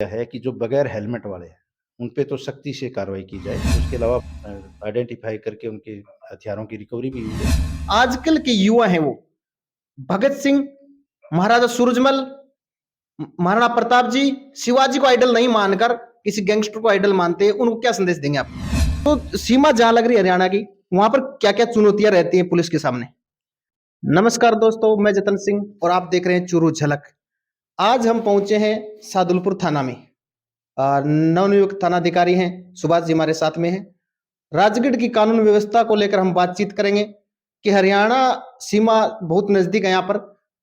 है कि जो बगैर हेलमेट वाले हैं, उन पे तो सख्ती से कार्रवाई की जाए। उसके अलावा आइडेंटिफ़ाई करके उनके हथियारों की रिकवरी भी हुई है। आजकल के युवा हैं वो भगत सिंह, महाराजा सूरजमल, महाराणा प्रताप जी, शिवाजी को आइडल नहीं मानकर किसी गैंगस्टर को आइडल मानते हैं, उनको क्या संदेश देंगे आप? तो सीमा जहां लग रही है हरियाणा की, वहां पर क्या-क्या चुनौतियां रहती हैं पुलिस के सामने? नमस्कार दोस्तों, मैं जतन सिंह और आप देख रहे हैं चुरू झलक। आज हम पहुंचे हैं सादुलपुर थाना में। नवनियुक्त थानाधिकारी हैं सुभाष जी हमारे साथ में हैं। राजगढ़ की कानून व्यवस्था को लेकर हम बातचीत करेंगे कि हरियाणा सीमा बहुत नजदीक है यहाँ पर,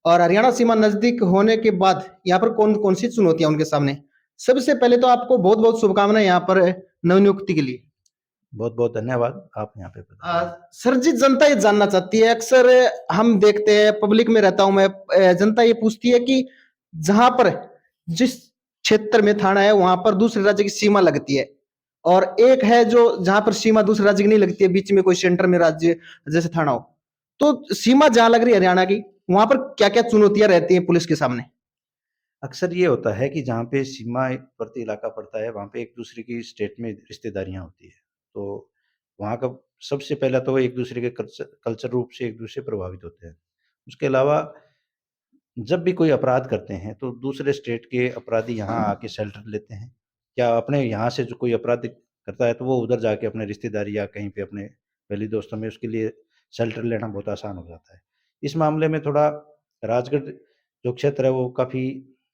और हरियाणा सीमा नजदीक होने के बाद यहाँ पर कौन कौन सी चुनौतियां उनके सामने। सबसे पहले तो आपको बहुत बहुत शुभकामनाएं यहाँ पर नवनियुक्ति के लिए। बहुत-बहुत धन्यवाद, आप यहाँ पे पधारे। सर जी, जनता ये जानना चाहती है, अक्सर हम देखते हैं, पब्लिक में रहता हूं मैं, जनता ये पूछती है कि जहां पर जिस क्षेत्र में थाना है वहां पर दूसरे राज्य की सीमा लगती है, और एक है जो जहां पर सीमा दूसरे राज्य की नहीं लगती है, बीच में कोई सेंटर में राज्य जैसे थाना हो। तो सीमा जहां लग रही है हरियाणा की, वहां पर क्या क्या चुनौतियां रहती हैं पुलिस के सामने? अक्सर ये होता है कि जहाँ पे सीमावर्ती इलाका पड़ता है, वहाँ पे एक-दूसरे की स्टेट में रिश्तेदारियाँ होती हैं। तो वहाँ का सबसे पहला तो एक-दूसरे के कल्चर रूप से एक-दूसरे प्रभावित होते हैं। उसके अलावा जब भी कोई अपराध करते हैं, तो दूसरे स्टेट के अपराधी यहाँ आके शेल्टर लेते हैं, या अपने यहाँ से जो कोई अपराध करता है, तो वो उधर जाके अपने रिश्तेदारी या कहीं पे अपने गली दोस्तों में उसके लिए शेल्टर लेना बहुत आसान हो जाता है। इस मामले में थोड़ा राजगढ़ जो क्षेत्र है, वो काफ़ी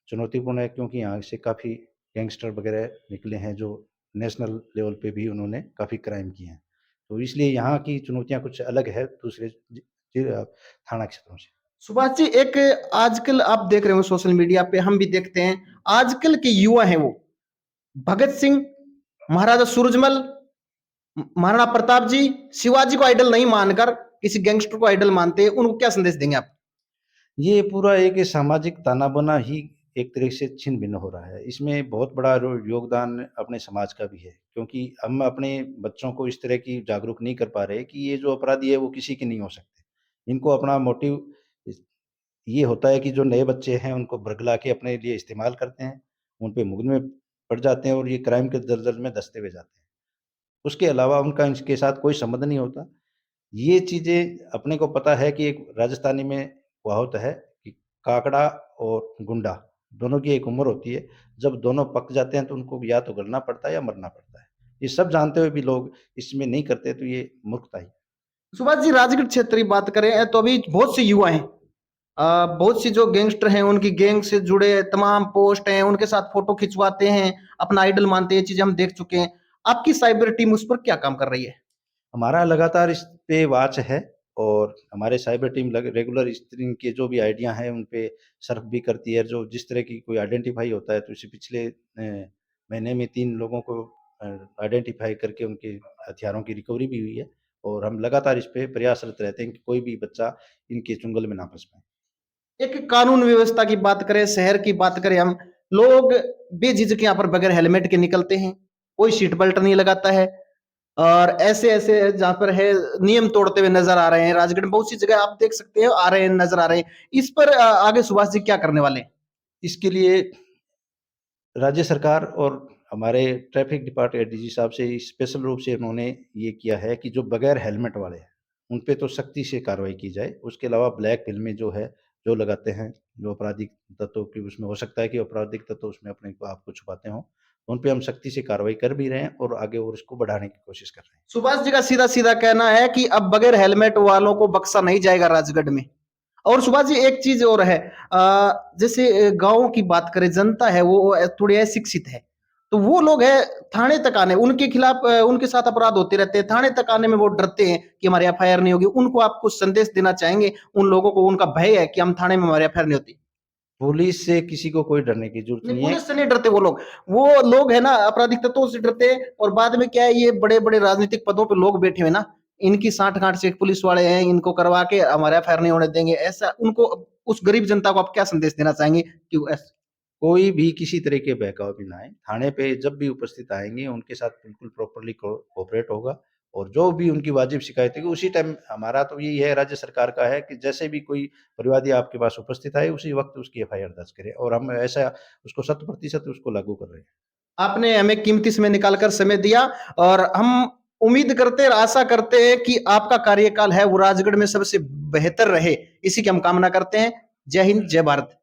चुनौतीपूर्ण है, क्योंकि यहाँ से काफ़ी गैंगस्टर वगैरह निकले हैं, जो नेशनल लेवल पे भी उन्होंने काफ़ी क्राइम किए हैं। तो इसलिए यहाँ की चुनौतियाँ कुछ अलग है दूसरे थाना क्षेत्रों से। सुभाष जी, एक आजकल आप देख रहे हो सोशल मीडिया पे, हम भी देखते हैं, आजकल के युवा हैं वो भगत सिंह, महाराजा सूरजमल, महाराणा प्रताप जी, शिवाजी को आइडल नहीं मानकर किसी गैंगस्टर को आइडल मानते हैं, उनको क्या संदेश देंगे आप? ये पूरा एक सामाजिक ताना-बाना ही एक तरह से छिन्न-भिन्न हो रहा है। इसमें बहुत बड़ा योगदान अपने समाज का भी है, क्योंकि हम अपने बच्चों को इस तरह की जागरूक नहीं कर पा रहे कि ये जो अपराधी है वो किसी के नहीं हो सकते। इनको अपना मोटिव इस ये होता है कि जो नए बच्चे हैं उनको बरगला के अपने लिए इस्तेमाल करते हैं, उन पे मुकदमे पड़ जाते हैं और ये क्राइम के दलदल में धँसते हुए जाते हैं। उसके अलावा उनका इसके साथ कोई संबंध नहीं होता। ये चीज़ें अपने को पता है कि एक राजस्थानी में कहावत है कि काकड़ा और गुंडा दोनों की एक उम्र होती है। जब दोनों पक जाते हैं तो उनको या तो गलना पड़ता है या मरना पड़ता है। ये सब जानते हुए भी लोग इसमें नहीं करते, तो ये मूर्खता ही। सुभाष जी, राजगढ़ क्षेत्र की बात करें तो अभी बहुत से युवा हैं, बहुत सी जो गैंगस्टर हैं उनकी गैंग से जुड़े तमाम पोस्ट हैं, उनके साथ फोटो खिंचवाते हैं, अपना आइडल मानते हैं, ये चीजें हम देख चुके हैं। आपकी साइबर टीम उस पर क्या काम कर रही है? हमारा लगातार इस पे वॉच है, और हमारे साइबर टीम लग रेगुलर इस तरह के जो भी आइडिया हैं उन पे सर्फ भी करती है। जो जिस तरह की कोई आइडेंटिफ़ाई होता है, तो इसे पिछले महीने में 3 लोगों को आइडेंटिफ़ाई करके उनके हथियारों की रिकवरी भी हुई है, और हम लगातार इस पे प्रयासरत रहते हैं कि कोई भी बच्चा इनके चुंगल में ना फँस पाए। एक कानून व्यवस्था की बात करें, शहर की बात करें हम, लोग बेझिझक यहाँ पर बगैर हेलमेट के निकलते हैं, कोई सीट बेल्ट नहीं लगाता है, और ऐसे-ऐसे जहाँ पर है नियम तोड़ते हुए नज़र आ रहे हैं। राजगढ़ में बहुत सी जगह आप देख सकते हो, आ रहे हैं, नज़र आ रहे हैं। इस पर आगे सुभाष जी क्या करने वाले हैं? इसके लिए राज्य सरकार और हमारे ट्रैफ़िक डिपार्टमेंट एडीजी साहब से स्पेशल रूप से उन्होंने ये किया है कि जो बगैर हेलमेट वाले हैं, उन पे तो सख्ती से कार्रवाई की जाए। उसके अलावा ब्लैक फ़िल्में जो है, जो लगाते हैं, जो आपराधिक तत्व की उसमें हो सकता है कि आपराधिक तत्व उसमें अपने को आप को छुपाते हों, उन पे हम सख्ती से कार्रवाई कर भी रहे हैं और आगे और इसको बढ़ाने की कोशिश कर रहे हैं। सुभाष जी का सीधा-सीधा कहना है कि अब बगैर हेलमेट वालों को बख्शा नहीं जाएगा राजगढ़ में। और सुभाष जी, एक चीज़ और है, जैसे गाँव की बात करें, जनता है वो थोड़ी अशिक्षित है। तो वो लोग हैं, थाने तक आने उनके खिलाफ उनके साथ अपराध होते रहते हैं, थाने तक आने में वो डरते हैं कि हमारी एफआईआर नहीं होगी। उनको आप कुछ संदेश देना चाहेंगे? उन लोगों को उनका भय है कि हम थाने में हमारी एफआईआर नहीं होती। पुलिस से किसी को कोई डरने की ज़रूरत नहीं, नहीं है। पुलिस से नहीं डरते वो लोग। वो लोग है ना आपराधिक तत्वों से डरते हैं, और बाद में क्या है, ये बड़े-बड़े राजनीतिक पदों पे लोग बैठे हुए ना, इनकी साठ-गांठ से पुलिस वाले हैं, इनको करवा के हमारा एफआईआर नहीं होने देंगे। ऐसा उनको, उस गरीब जनता को आप क्या संदेश देना चाहेंगे कि वो ऐस कोई भी किसी तरह के बहकावे में ना आए। थाने पे जब भी उपस्थित आएँगे, उनके साथ बिल्कुल प्रॉपर्ली कोऑपरेट होगा, और जो भी उनकी वाजिब शिकायत है उसी टाइम, हमारा तो यही है, राज्य सरकार का है कि जैसे भी कोई परिवादी आपके पास उपस्थित आए उसी वक्त उसकी एफआईआर दर्ज करें, और हम ऐसा उसको 100% उसको लागू कर रहे हैं। आपने हमें कीमती समय निकालकर समय दिया और हम उम्मीद करते और आशा करते हैं कि आपका कार्यकाल है वो राजगढ़ में सबसे बेहतर रहे, इसी की हम कामना करते हैं। जय हिंद, जय भारत।